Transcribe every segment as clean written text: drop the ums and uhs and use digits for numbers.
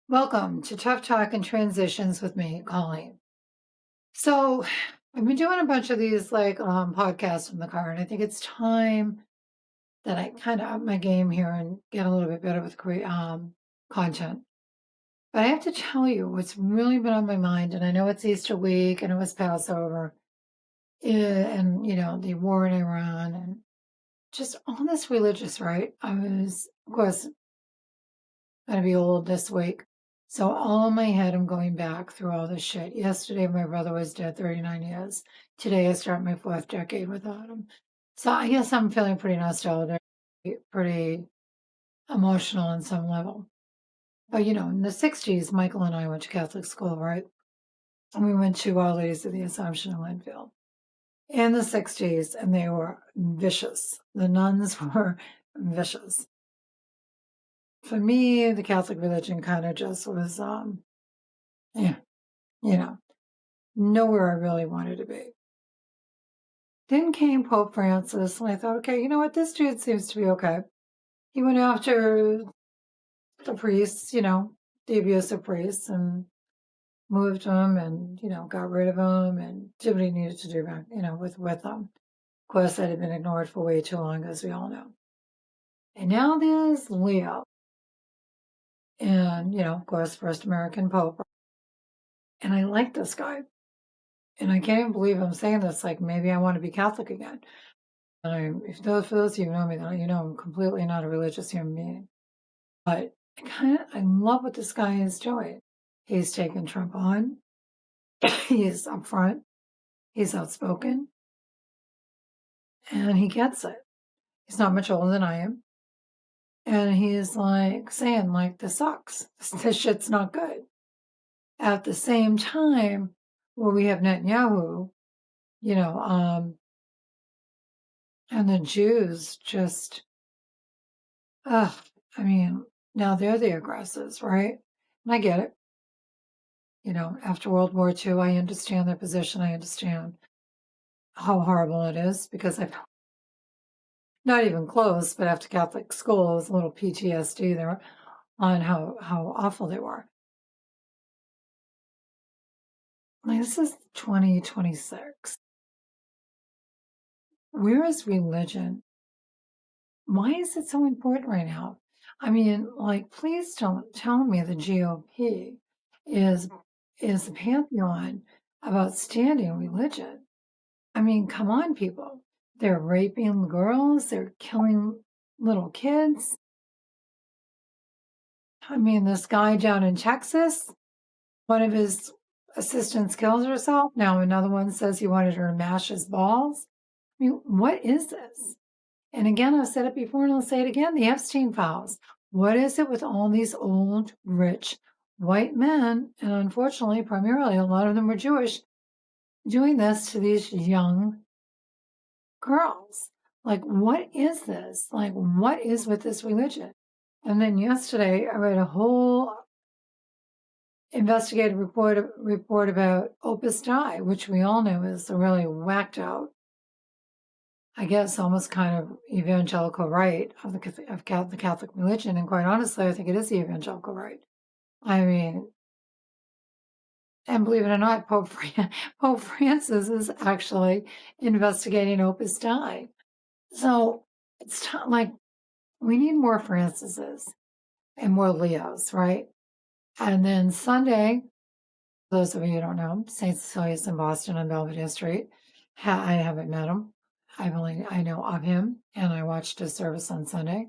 Welcome to Tough Talk and Transitions with me, Colleen. So, I've been doing a bunch of these podcasts in the car, and I think it's time that I kind of up my game here and get a little bit better with content. But I have to tell you what's really been on my mind, and I know it's Easter week and it was Passover, and the war in Iran and just all this religious, right? I was, of course, gonna be old this week. So all in my head, I'm going back through all this shit. Yesterday, my brother was dead 39 years. Today, I start my fourth decade without him. So I guess I'm feeling pretty nostalgic, pretty emotional on some level. But in the 60s, Michael and I went to Catholic school, right? And we went to Our Ladies of the Assumption in Linfield in the 60s, and they were vicious. The nuns were vicious. For me, the Catholic religion kind of just was, yeah, you know, nowhere I really wanted to be. Then came Pope Francis, and I thought, okay, you know what? This dude seems to be okay. He went after the priests, the abusive priests, and moved them and, got rid of them and did what he needed to do, with them. Of course, that had been ignored for way too long, as we all know. And now there's Leo. And, of course, first American Pope. And I like this guy. And I can't even believe I'm saying this. Like, maybe I want to be Catholic again. And for those of you who know me, I'm completely not a religious human being. But I love what this guy is doing. He's taken Trump on. He's upfront. He's outspoken. And he gets it. He's not much older than I am. And he's like saying, like, this sucks. This shit's not good. At the same time, where we have Netanyahu, and the Jews just, I mean, now they're the aggressors, right? And I get it. After World War II, I understand their position. I understand how horrible it is because I've not even close, but after Catholic school, it was a little PTSD there on how awful they were. Like, this is 2026. Where is religion? Why is it so important right now? I mean, like, please don't tell me the GOP is the pantheon of outstanding religion. I mean, come on, people. They're raping girls. They're killing little kids. I mean, this guy down in Texas, one of his assistants kills herself. Now another one says he wanted her to mash his balls. I mean, what is this? And again, I've said it before and I'll say it again, the Epstein files. What is it with all these old, rich, white men, and unfortunately, primarily, a lot of them were Jewish, doing this to these young girls? Like, what is this? Like, what is with this religion? And then yesterday, I read a whole investigative report about Opus Dei, which we all know is a really whacked out, I guess, almost kind of evangelical right of the Catholic religion. And quite honestly, I think it is the evangelical right. I mean, and believe it or not, Pope Francis is actually investigating Opus Dei. So it's like we need more Francises and more Leos, right? And then Sunday, those of you who don't know, St. Cecilia's in Boston on Belvedere Street. I haven't met him. I know of him, and I watched his service on Sunday.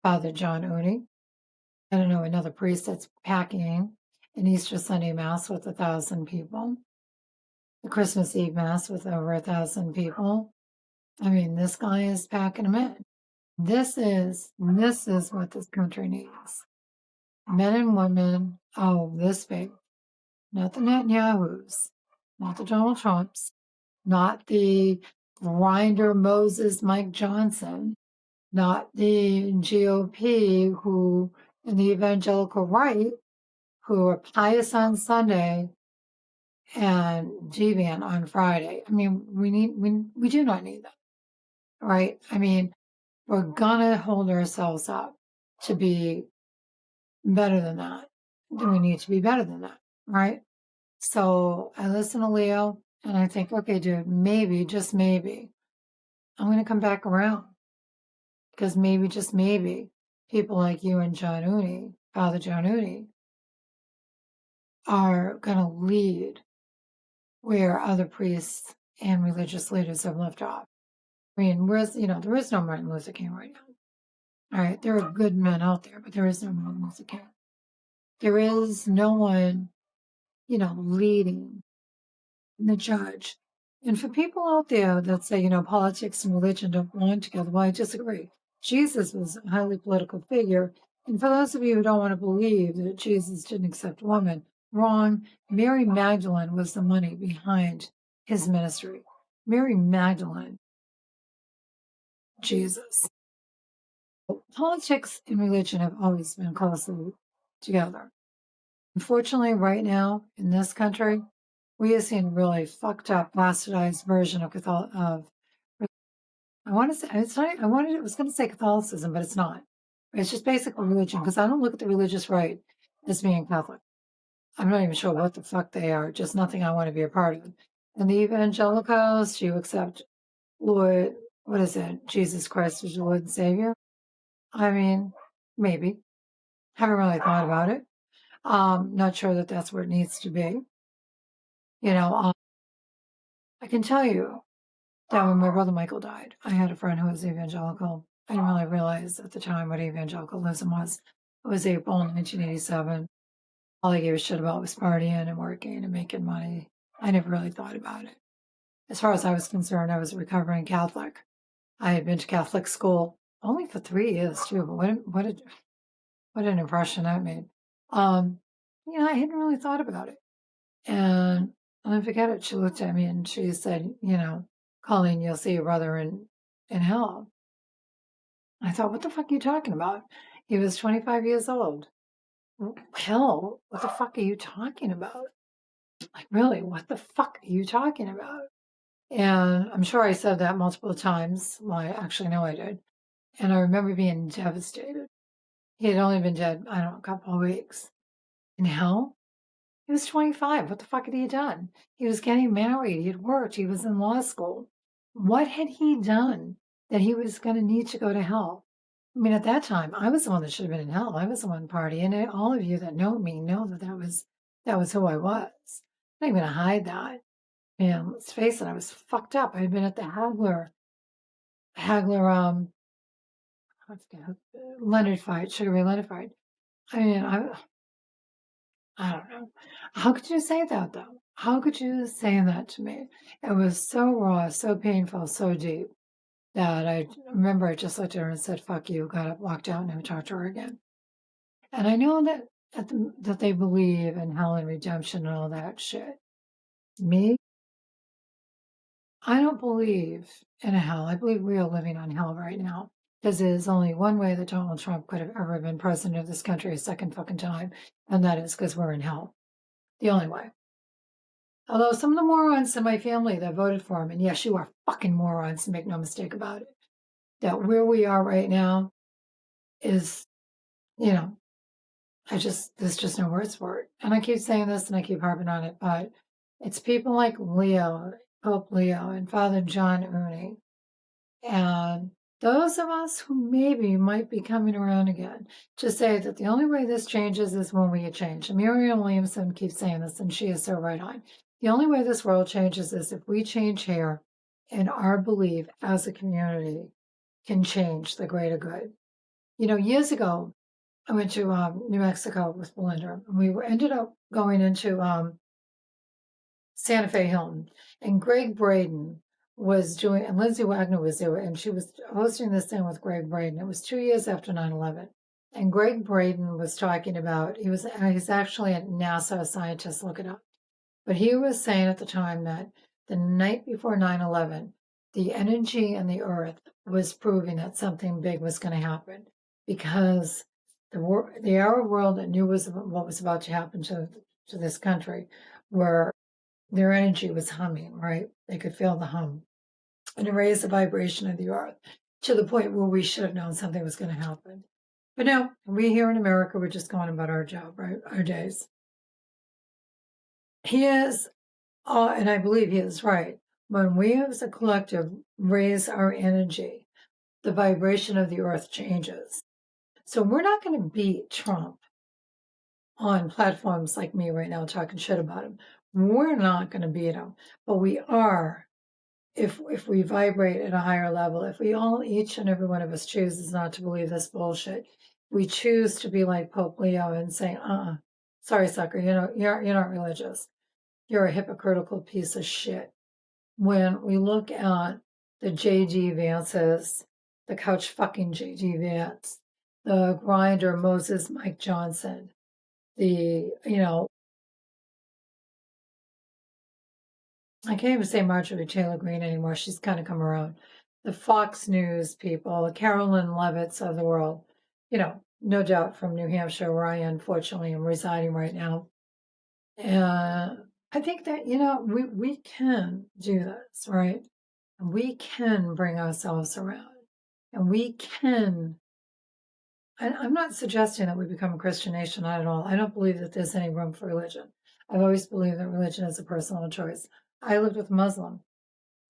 Father John Uni. I don't know, another priest that's packing an Easter Sunday Mass with 1,000 people. The Christmas Eve Mass with over 1,000 people. I mean, this guy is packing them in. This is what this country needs. Men and women, this big. Not the Netanyahus, not the Donald Trumps, not the grinder Moses Mike Johnson, not the GOP who, and the evangelical right, who are pious on Sunday and deviant on Friday. I mean, we do not need that, right? I mean, we're gonna hold ourselves up to be better than that. then we need to be better than that, right? So I listen to Leo and I think, okay, dude, maybe, just maybe, I'm going to come back around because maybe, just maybe, people like you and John Uni, Father John Uni, are going to lead where other priests and religious leaders have left off. I mean, there is no Martin Luther King right now. All right, there are good men out there, but there is no Martin Luther King. There is no one, leading the judge. And for people out there that say, politics and religion don't belong together, well, I disagree. Jesus was a highly political figure. And for those of you who don't want to believe that Jesus didn't accept women, wrong. Mary Magdalene was the money behind his ministry. Mary Magdalene, Jesus. Politics and religion have always been closely together. Unfortunately, right now in this country, we have seen a really fucked up, bastardized version of I want to say it's not. I was going to say Catholicism, but it's not. It's just basic religion because I don't look at the religious right as being Catholic. I'm not even sure what the fuck they are. Just nothing I want to be a part of. And the evangelicals, do you accept Lord? What is it? Jesus Christ as your Lord and Savior? I mean, maybe. Haven't really thought about it. Not sure that that's where it needs to be. I can tell you that when my brother Michael died, I had a friend who was evangelical. I didn't really realize at the time what evangelicalism was. It was April 1987. All I gave a shit about was partying and working and making money. I never really thought about it. As far as I was concerned, I was a recovering Catholic. I had been to Catholic school only for 3 years too, but what an impression that made. I hadn't really thought about it. And I'll never forget it. She looked at me and she said, Colleen, you'll see your brother in hell. I thought, what the fuck are you talking about? He was 25 years old. Hell, what the fuck are you talking about? Like, really, what the fuck are you talking about? And I'm sure I said that multiple times. Well, I actually know I did. And I remember being devastated. He had only been dead, I don't know, a couple of weeks. In hell? He was 25. What the fuck had he done? He was getting married. He had worked. He was in law school. What had he done that he was going to need to go to hell? I mean, at that time, I was the one that should have been in hell. I was the one partying. And all of you that know me know that was who I was. I'm not even going to hide that. Man, let's face it, I was fucked up. I had been at the Hagler, I forget, Leonard fight, Sugar Ray Leonard fight. I mean, I don't know. How could you say that though? How could you say that to me? It was so raw, so painful, so deep that I remember I just looked at her and said, fuck you, got up, walked out, and never talked to her again. And I know that they believe in hell and redemption and all that shit. Me, I don't believe in a hell. I believe we are living on hell right now. Because there's only one way that Donald Trump could have ever been president of this country a second fucking time, and that is because we're in hell. The only way. Although some of the morons in my family that voted for him, and yes, you are fucking morons, make no mistake about it, that where we are right now is, you know, there's just no words for it. And I keep saying this and I keep harping on it, but it's people like Leo, Pope Leo, and Father John Uni, and those of us who maybe might be coming around again to say that the only way this changes is when we change. And Miriam Williamson keeps saying this, and she is so right on. The only way this world changes is if we change here and our belief as a community can change the greater good. Years ago, I went to New Mexico with Belinda, and we ended up going into Santa Fe Hilton, and Greg Braden was doing, and Lindsay Wagner was there, and she was hosting this thing with Greg Braden. It was 2 years after 9/11, and Greg Braden was talking about, he's actually a NASA scientist, look it up, but he was saying at the time that the night before 9/11, the energy in the earth was proving that something big was going to happen because the Arab world that knew what was about to happen to this country were their energy was humming, right? They could feel the hum. And it raised the vibration of the earth to the point where we should have known something was going to happen. But no, we here in America, we're just going about our job, right? Our days. He is, and I believe he is right. When we as a collective raise our energy, the vibration of the earth changes. So we're not going to beat Trump on platforms like me right now talking shit about him. We're not going to beat him, but we are if we vibrate at a higher level, if we all, each and every one of us chooses not to believe this bullshit, we choose to be like Pope Leo and say, sorry, sucker, you're not religious. You're a hypocritical piece of shit. When we look at the J.D. Vances, the couch fucking J.D. Vance, the grinder Moses Mike Johnson, I can't even say Marjorie Taylor Greene anymore. She's kind of come around. The Fox News people, the Carolyn Levitts of the world, no doubt from New Hampshire, where I unfortunately am residing right now. And I think that, we can do this, right? And we can bring ourselves around. And we can. I'm not suggesting that we become a Christian nation, not at all. I don't believe that there's any room for religion. I've always believed that religion is a personal choice. I lived with a Muslim.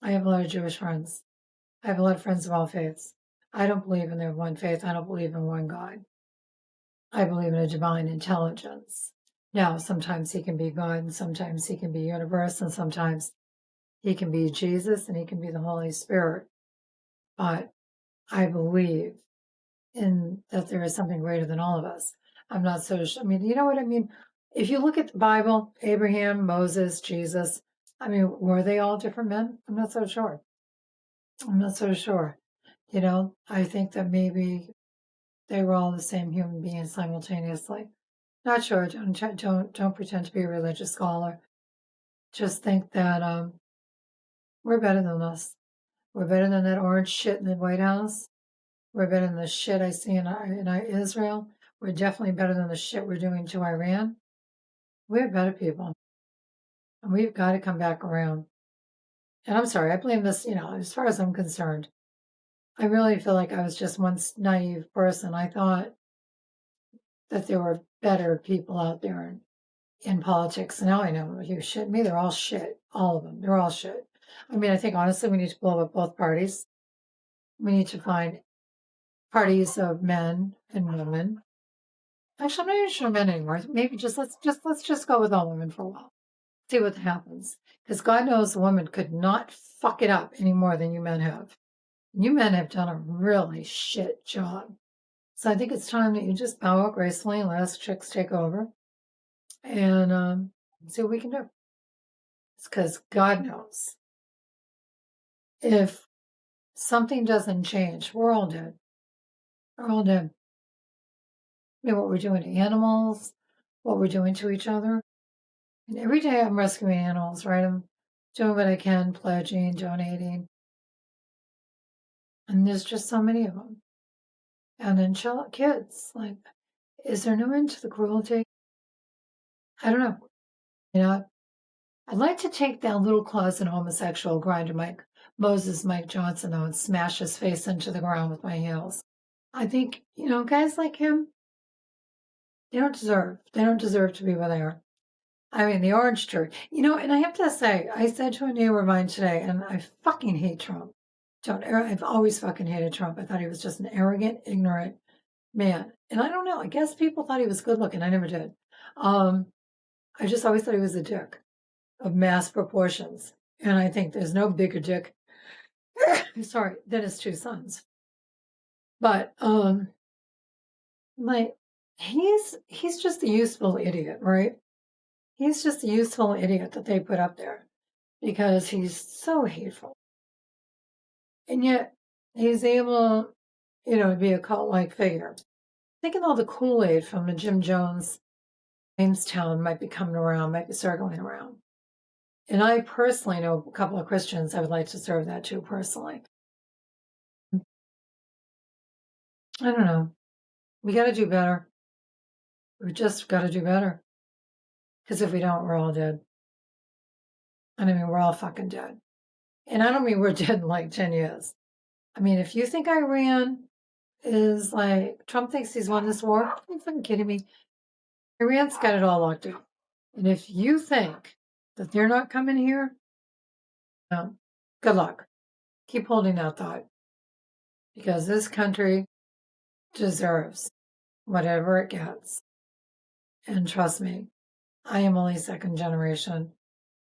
I have a lot of Jewish friends. I have a lot of friends of all faiths. I don't believe in their one faith. I don't believe in one God. I believe in a divine intelligence. Now, sometimes he can be God, and sometimes he can be universe, and sometimes he can be Jesus, and he can be the Holy Spirit. But I believe in that there is something greater than all of us. I'm not so sure. I mean, you know what I mean? If you look at the Bible, Abraham, Moses, Jesus, were they all different men? I'm not so sure. I think that maybe they were all the same human beings simultaneously. Not sure. Don't pretend to be a religious scholar. Just think that we're better than this. We're better than that orange shit in the White House. We're better than the shit I see in Israel. We're definitely better than the shit we're doing to Iran. We're better people, and we've got to come back around. And I'm sorry, I blame this. As far as I'm concerned, I really feel like I was just one naive person. I thought that there were better people out there in politics. Now I know, you shit me, they're all shit. All of them. They're all shit. I think honestly, we need to blow up both parties. We need to find parties of men and women. Actually, I'm not even sure men anymore. Maybe let's just go with all women for a while. See what happens. Because God knows a woman could not fuck it up any more than you men have. You men have done a really shit job. So I think it's time that you just bow out gracefully and let us chicks take over and see what we can do. It's because God knows if something doesn't change, we're all dead. We're all dead. What we're doing to animals, what we're doing to each other. And every day I'm rescuing animals, right? I'm doing what I can, pledging, donating. And there's just so many of them. And then kids, like, is there no end to the cruelty? I don't know. I'd like to take that little closet homosexual grinder Moses Mike Johnson, though, and smash his face into the ground with my heels. I think, guys like him, they don't deserve to be where they are. The orange church, and I have to say, I said to a neighbor of mine today, and I fucking hate Trump. I've always fucking hated Trump. I thought he was just an arrogant, ignorant man. And I don't know, I guess people thought he was good looking. I never did. I just always thought he was a dick of mass proportions. And I think there's no bigger dick, sorry, than his two sons. But he's just a useful idiot, right? He's just a useful idiot that they put up there because he's so hateful. And yet he's able, to be a cult-like figure. Thinking all the Kool-Aid from the Jim Jones, Jamestown might be coming around, might be circling around. And I personally know a couple of Christians I would like to serve that too, personally. I don't know. We got to do better. We just got to do better. Because if we don't, we're all dead. We're all fucking dead. And I don't mean we're dead in like 10 years. If you think Iran is like Trump thinks he's won this war. Are you fucking kidding me? Iran's got it all locked up. And if you think that they're not coming here, no, good luck. Keep holding that thought because this country deserves whatever it gets. And trust me, I am only second generation.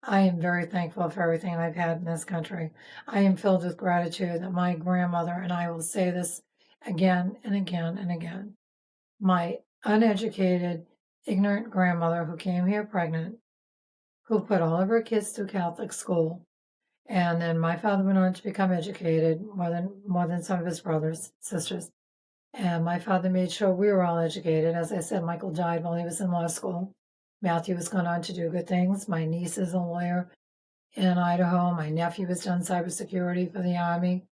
I am very thankful for everything I've had in this country. I am filled with gratitude that my grandmother, and I will say this again and again and again, my uneducated, ignorant grandmother who came here pregnant, who put all of her kids through Catholic school, and then my father went on to become educated more than some of his brothers, sisters. And my father made sure we were all educated. As I said, Michael died while he was in law school. Matthew has gone on to do good things. My niece is a lawyer in Idaho. My nephew has done cybersecurity for the Army.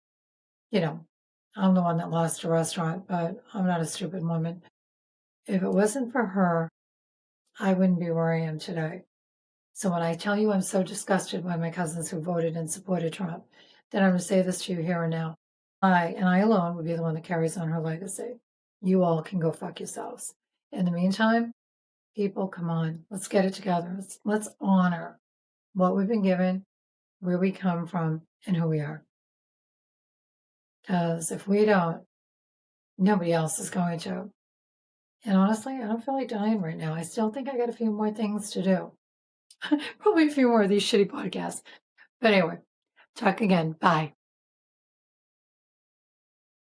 You know, I'm the one that lost a restaurant, but I'm not a stupid woman. If it wasn't for her, I wouldn't be where I am today. So when I tell you I'm so disgusted by my cousins who voted and supported Trump, then I'm going to say this to you here and now. I alone would be the one that carries on her legacy. You all can go fuck yourselves. In the meantime, people, come on, let's get it together. Let's honor what we've been given, where we come from, and who we are. Because if we don't, nobody else is going to. And honestly, I don't feel like dying right now. I still think I got a few more things to do. Probably a few more of these shitty podcasts. But anyway, talk again. Bye.